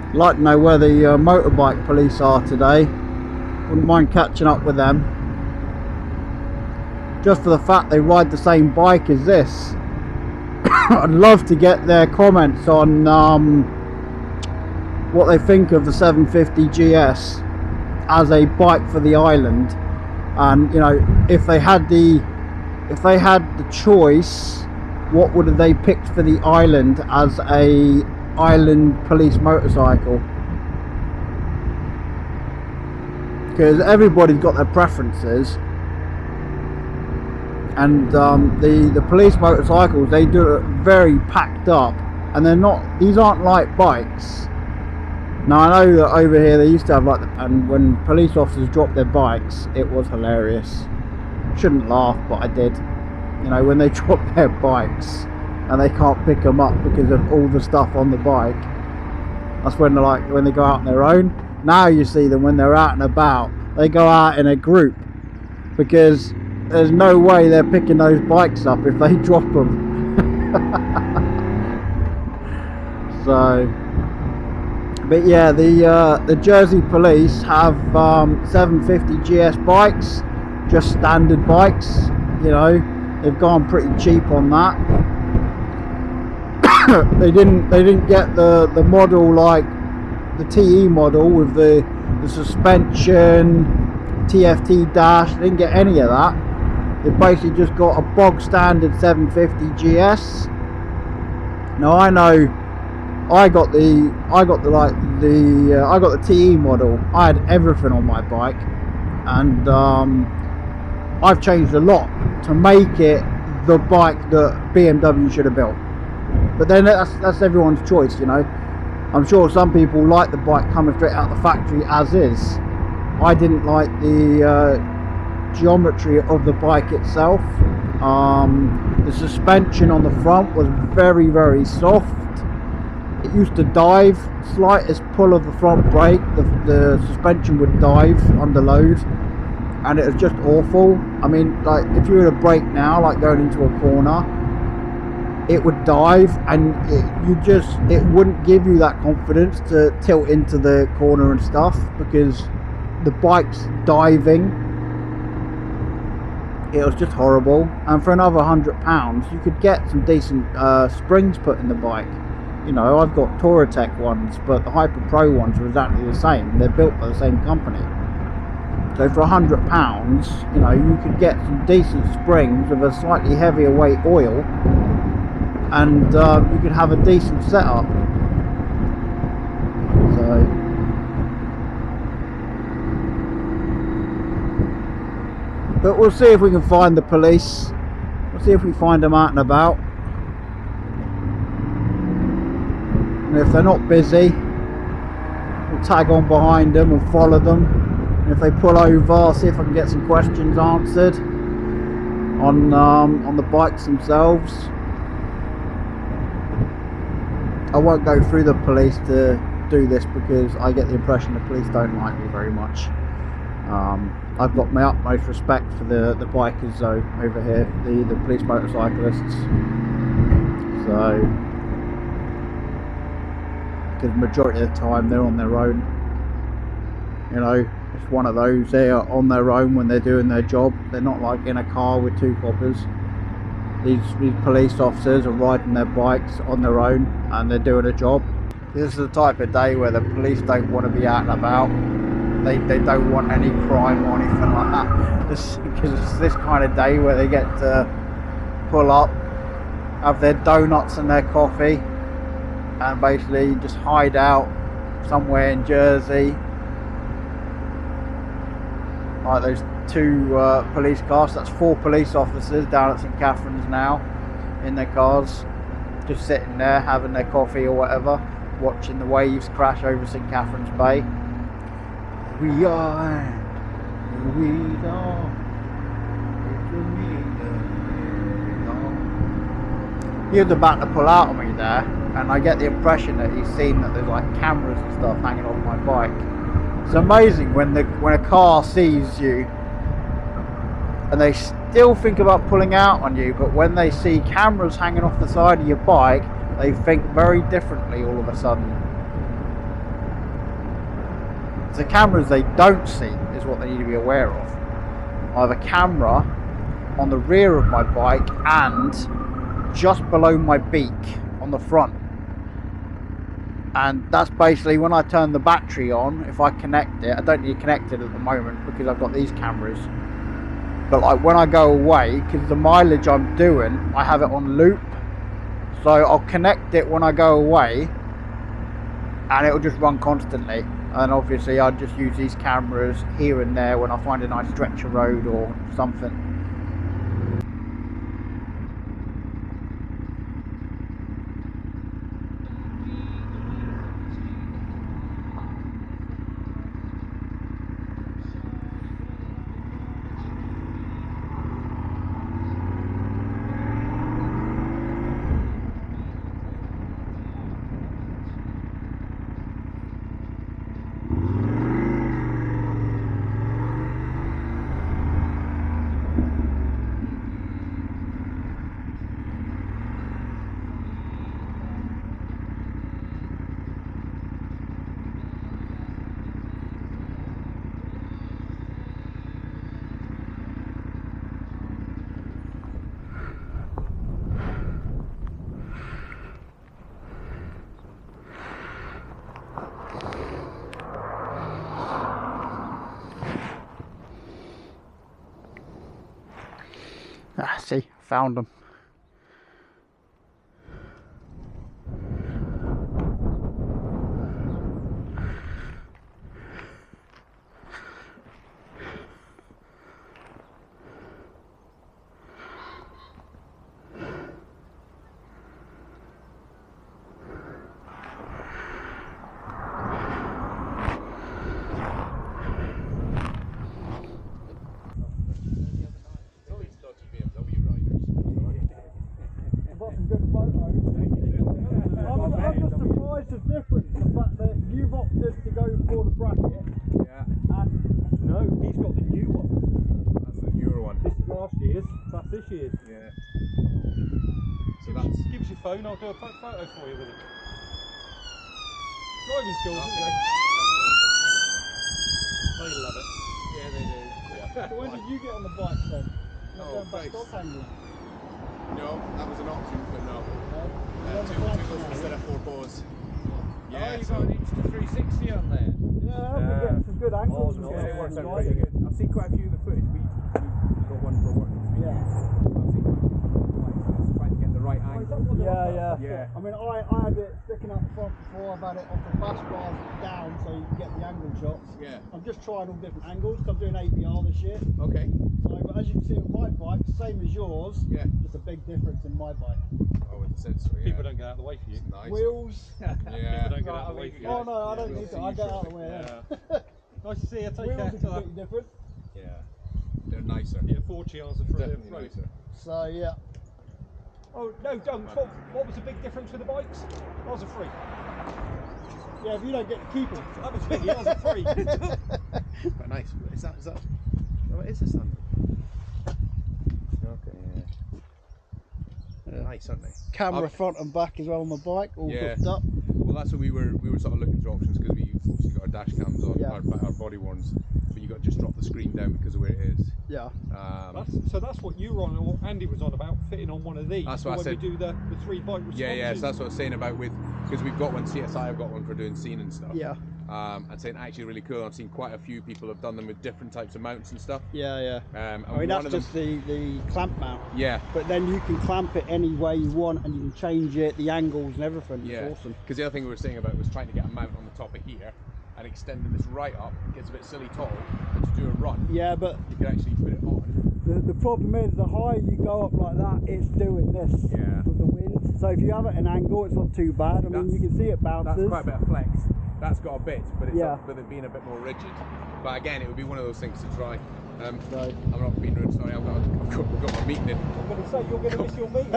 I'd like to know where the motorbike police are today. Wouldn't mind catching up with them, just for the fact they ride the same bike as this. I'd love to get their comments on what they think of the 750GS as a bike for the island, and you know, if they had the choice, what would they picked for the island as a island police motorcycle? Because everybody's got their preferences, and the police motorcycles, they do it very packed up, and these aren't light bikes. Now I know that over here they used to have like and when police officers dropped their bikes, it was hilarious. Shouldn't laugh, but I did. You know, when they drop their bikes and they can't pick them up because of all the stuff on the bike, that's when when they go out on their own. Now you see them when they're out and about, they go out in a group, because there's no way they're picking those bikes up if they drop them. So, but yeah, the Jersey police have 750GS bikes, just standard bikes. You know, they've gone pretty cheap on that. They didn't get the model like the TE model with the suspension, TFT dash. They didn't get any of that. They basically just got a bog standard 750GS. Now I know I got the TE model. I had everything on my bike, and I've changed a lot to make it the bike that BMW should have built. But then that's everyone's choice, you know. I'm sure some people like the bike coming straight out the factory as is. I didn't like the geometry of the bike itself. The suspension on the front was very, very soft. It used to dive. Slightest pull of the front brake, the suspension would dive under load, and it was just awful. I mean, like if you were to brake now, like going into a corner, it would dive, and it wouldn't give you that confidence to tilt into the corner and stuff, because the bike's diving. It was just horrible. And for another £100 you could get some decent springs put in the bike. You know, I've got Touratech ones, but the Hyper Pro ones are exactly the same. They're built by the same company. So for £100, you know, you could get some decent springs with a slightly heavier weight oil, and you could have a decent setup. So, but we'll see if we can find the police. We'll see if we find them out and about. And if they're not busy, we'll tag on behind them and follow them. And if they pull over, I'll see if I can get some questions answered on the bikes themselves. I won't go through the police to do this, because I get the impression the police don't like me very much. I've got my utmost respect for the bikers though over here, the police motorcyclists. So, because the majority of the time they're on their own. You know, it's one of those, they are on their own when they're doing their job. They're not like in a car with two coppers. These police officers are riding their bikes on their own, and they're doing a job. This is the type of day where the police don't want to be out and about. They don't want any crime or anything like that. Because it's this kind of day where they get to pull up, have their donuts and their coffee, and basically just hide out somewhere in Jersey. Like those two police cars, that's 4 police officers down at St Catherine's now in their cars, just sitting there having their coffee or whatever, watching the waves crash over St Catherine's Bay. We are. He was about to pull out on me there, and I get the impression that he's seen that there's like cameras and stuff hanging off my bike. It's amazing when a car sees you and they still think about pulling out on you, but when they see cameras hanging off the side of your bike, they think very differently all of a sudden. the cameras they don't see is what they need to be aware of. I have a camera on the rear of my bike and just below my beak on the front. And that's basically when I turn the battery on, if I connect it, I don't need to connect it at the moment because I've got these cameras. But like when I go away, because the mileage I'm doing, I have it on loop. So I'll connect it when I go away and it'll just run constantly. And obviously I'll just use these cameras here and there when I find a nice stretch of road or something. Ah, see, found them. This year's. Yeah. So give us your phone, I'll do a photo for you with it. Driving skills, isn't it? They love it. Yeah, they do. Yeah. So when did you get on the bike then? Oh, back stock handling? No, that was an option, but no. Two wheels instead of 4 bores. Yeah, you've got an Insta360 on there. Yeah, we're getting some good angles. Yeah, it works out pretty good. I've seen quite a few of the footage. We've got one for work. Yeah. I've seen quite a few of trying to get the right angle. Yeah. I mean, I had it sticking out the front before. I've had it off the bus bars down so you can get the angle shots. Yeah. I'm just trying all different angles because I'm doing APR this year. Okay. So, but as you can see with my bike, same as yours. Yeah. Just a big difference in my bike. Oh, with the sensor. Yeah. People don't get out of the way for you. Nice. Wheels. Yeah. People don't get out of the way for you. Oh no, I don't need to. I get out of the way. Yeah. Nice to see you. Take Wheels care. are completely different. Yeah. They're nicer. Yeah, 4 channels are for Definitely nicer. So yeah. Oh no, don't. What was the big difference with the bikes? Ours are free. Yeah, if you don't get to keep them. That was me. Ours are free. Quite nice. Is that? Oh, it is a sunroof. Okay. Yeah. Nice, aren't they? Camera front and back as well on the bike, all hooked up. Well, that's what we were sort of looking through options because we obviously got our dash cams on, Yeah. our body worns, but you got to just drop the screen down because of where it is. Yeah. So that's what you were on, or Andy was on about fitting on one of these. That's what I said. When we do the 3 bike responses. Yeah. So that's what I was saying about because we've got one. CSI have got one for doing scene and stuff. Yeah. And saying actually really cool. I've seen quite a few people have done them with different types of mounts and stuff. Yeah. And I mean, that's just the clamp mount. Yeah. But then you can clamp it any way you want, and you can change it, the angles and everything. Yeah. It's awesome. Because the other thing we were saying about was trying to get a mount on the top of here and extending this right up. It gets a bit silly tall, but to do a run. Yeah, but you can actually put it on. The problem is the higher you go up like that, it's doing this with the wind. So if you have it at an angle, it's not too bad. I mean, you can see it bounces. That's quite a bit of flex. That's got a bit, but it's with it being a bit more rigid. But again, it would be one of those things to try. I'm not being rude. Sorry, I've got my meeting in. I'm going to say you're going to miss your meeting.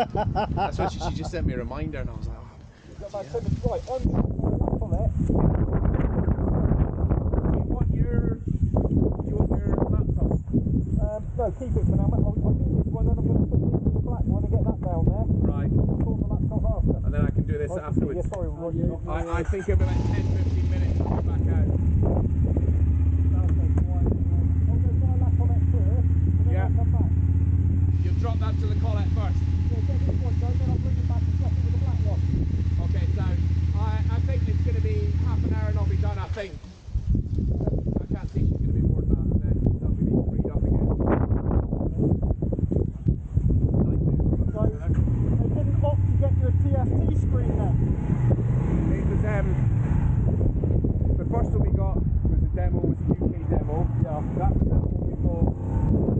That's why she just sent me a reminder, and I was like, oh. About 7 minutes. Right, on it. Do you want your laptop? No, keep it for now. I'll do this one, and I'm going to put this in the black one and get that down there. Right. I'll sort the laptop after. And then I can do this afterwards. Sorry, I think it'll be like 10-15 minutes. I'll be back out. out to the Colette first. Yeah, get this one done, then I'll bring it back and swap it with the black one. Okay, so I think it's going to be half an hour and I'll be done, I think. I can't see it's going to be more than that, and then that'll be freed up again. So, they didn't opt to get you a TFT screen then? It was, the first one we got was the demo, was the UK demo. Yeah. That was the one we bought.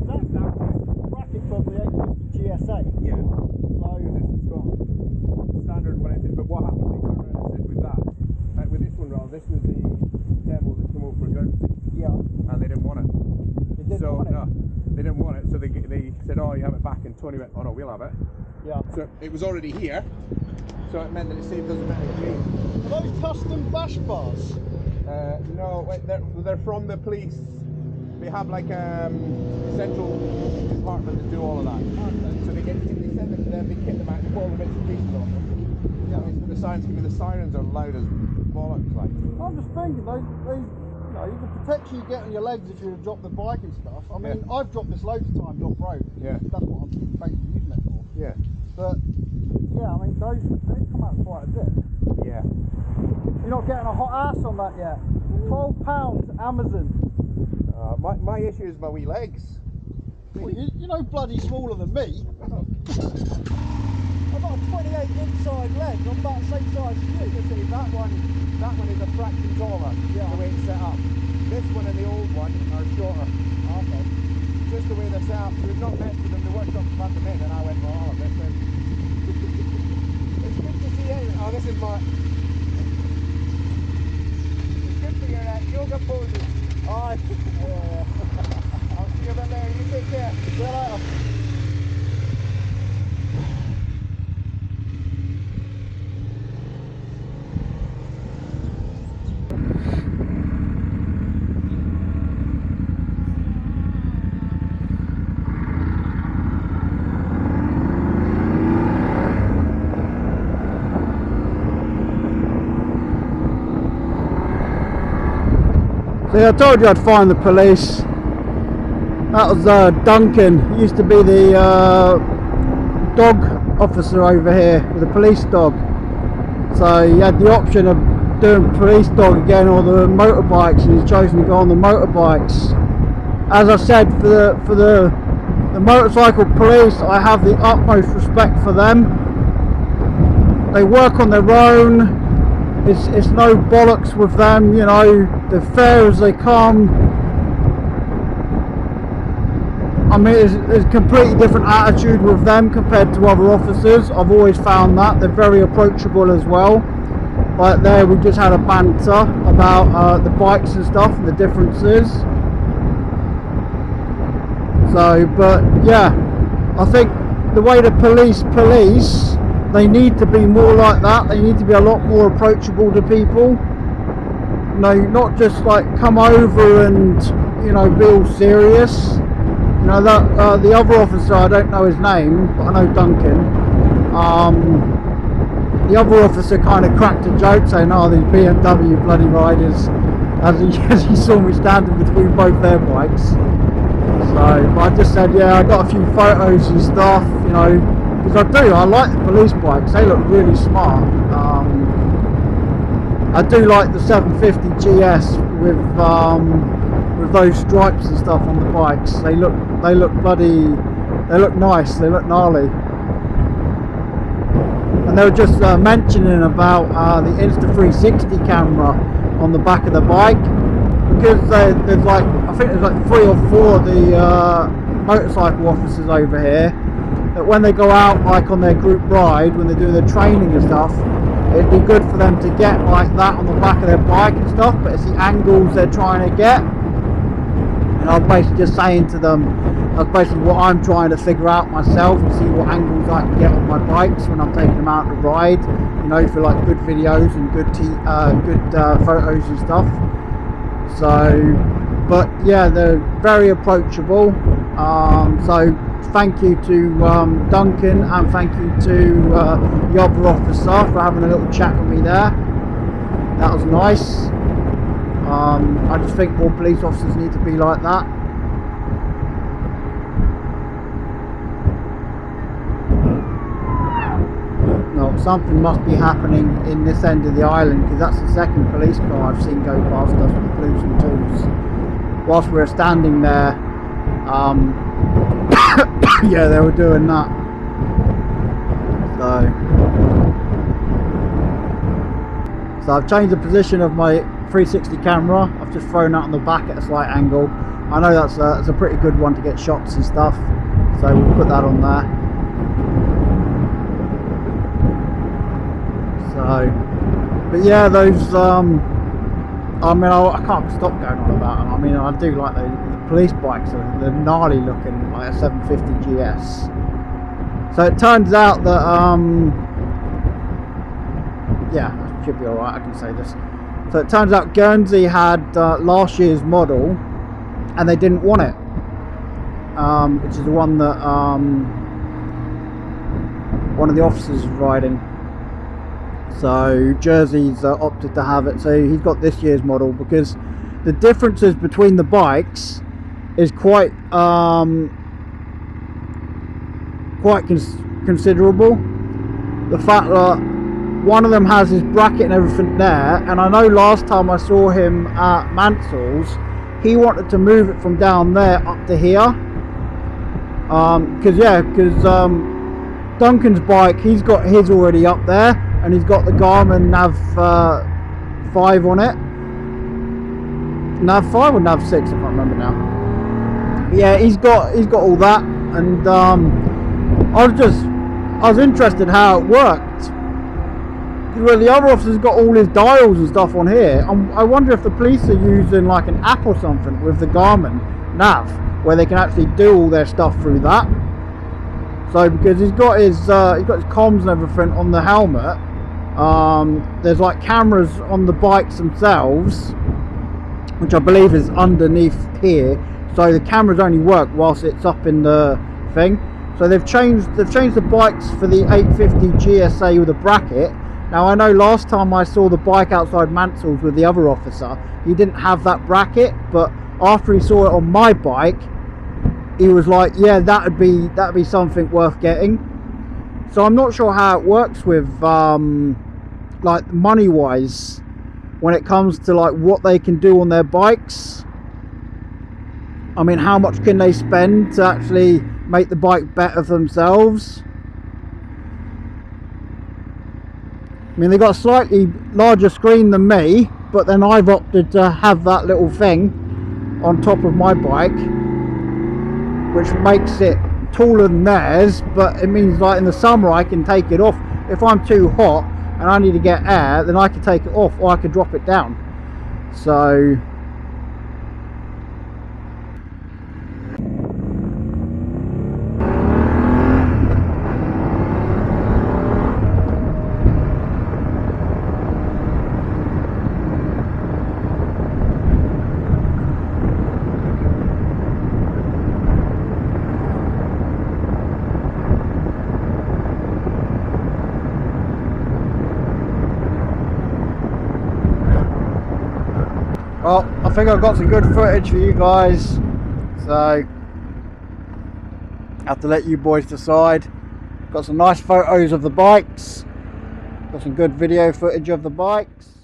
That's That one. bracket from the 850 GS8. Yeah. So, This has got standard when it is, but what happened, they turned around and said with that, with this one rather, this was the demo that came over for Guernsey, yeah. and they didn't want it. They didn't want it? No, they didn't want it, so they said, oh, you have it back, and Tony went, oh no, we'll have it. Yeah. So it was already here, so it meant that it saved us a bit of green. Are those custom bash bars? No, wait, they're from the police. They have like a central department that do all of that. So they send them to them, they kit them out, they put all the bits and pieces on them. Yeah. The sirens are loud as bollocks, like. I'm just thinking, those you know, the protection you get on your legs if you drop the bike and stuff. I mean, Yeah. I've dropped this loads of times off road. Yeah. That's what I'm basically using it for. Yeah. But yeah, I mean, they come out quite a bit. Yeah. You're not getting a hot ass on that yet. £12 Amazon. My issue is my wee legs. Well, you're no bloody smaller than me. I've got a 28 inside leg. I'm about the same size as you. You see, that one is a fraction taller, Yeah. the way it's set up. This one and the old one are shorter. Okay. Just the way they're set up. So we've not messed with them. The workshop had them in, and I went, oh, this is. It's good to see anyway. Oh, this is my. It's good for your yoga poses. Alright. I'll see you a bit later. You take care. See you later. See, I told you I'd find the police. That was Duncan. He used to be the dog officer over here with a police dog. So he had the option of doing police dog again or the motorbikes, and he's chosen to go on the motorbikes. As I said, for the motorcycle police, I have the utmost respect for them. They work on their own. It's no bollocks with them, you know, they're fair as they come. I mean, it's a completely different attitude with them compared to other officers. I've always found that. They're very approachable as well. Like there, we just had a banter about the bikes and stuff and the differences. So, but yeah, I think the way the police, they need to be more like that. They need to be a lot more approachable to people. You know, not just like come over and, you know, be all serious. You know, that the other officer, I don't know his name, but I know Duncan. The other officer kind of cracked a joke saying, oh, these BMW bloody riders, as he saw me standing between both their bikes. So, but I just said, yeah, I got a few photos and stuff, you know, because I like the police bikes, they look really smart. I do like the 750GS with those stripes and stuff on the bikes. They look nice, they look gnarly. And they were just mentioning about the Insta360 camera on the back of the bike, because there's like, I think there's like 3 or 4 of the motorcycle officers over here that when they go out like on their group ride, when they're doing their training and stuff, it'd be good for them to get like that on the back of their bike and stuff, but it's the angles they're trying to get. And I was basically just saying to them, that's basically what I'm trying to figure out myself, and see what angles I can get on my bikes when I'm taking them out to ride, you know, for like good videos and good photos and stuff. So, but yeah, they're very approachable. So thank you to Duncan, and thank you to the other officer for having a little chat with me there. That was nice. I just think more police officers need to be like that. out something must be happening in this end of the island, because that's the second police car I've seen go past us with blues and tools whilst we were standing there. Yeah, they were doing that. So I've changed the position of my 360 camera. I've just thrown that on the back at a slight angle. I know that's a pretty good one to get shots and stuff, so we'll put that on there. So, but yeah, those I mean, I can't stop going on about them. I mean, I do like the police bikes. They're gnarly looking, like a 750GS. So it turns out that yeah, that should be alright, I can say this. So it turns out Guernsey had last year's model and they didn't want it, which is the one that one of the officers is riding. So Jersey's opted to have it, so he's got this year's model, because the differences between the bikes is quite considerable. The fact that one of them has his bracket and everything there, and I know last time I saw him at Mansell's, he wanted to move it from down there up to here, because Duncan's bike, he's got his already up there, and he's got the Garmin Nav 5 on it. Nav 5 or Nav 6, I can't remember now. But yeah, he's got all that, and I was interested how it worked. Well, the other officer's got all his dials and stuff on here. I wonder if the police are using like an app or something with the Garmin Nav, where they can actually do all their stuff through that. So because he's got his comms and everything on the helmet, there's like cameras on the bikes themselves, which I believe is underneath here. So the cameras only work whilst it's up in the thing. So they've changed the bikes for the 850 GSA with a bracket. Now I know last time I saw the bike outside Mansell's with the other officer, he didn't have that bracket, but after he saw it on my bike, he was like, yeah, that'd be something worth getting. So I'm not sure how it works with like money wise when it comes to like what they can do on their bikes. I mean, how much can they spend to actually make the bike better for themselves? I mean, they got a slightly larger screen than me, but then I've opted to have that little thing on top of my bike, which makes it taller than theirs, but it means like in the summer I can take it off. If I'm too hot and I need to get air, then I can take it off, or I can drop it down. So well, I think I've got some good footage for you guys, so I have to let you boys decide. Got some nice photos of the bikes, got some good video footage of the bikes.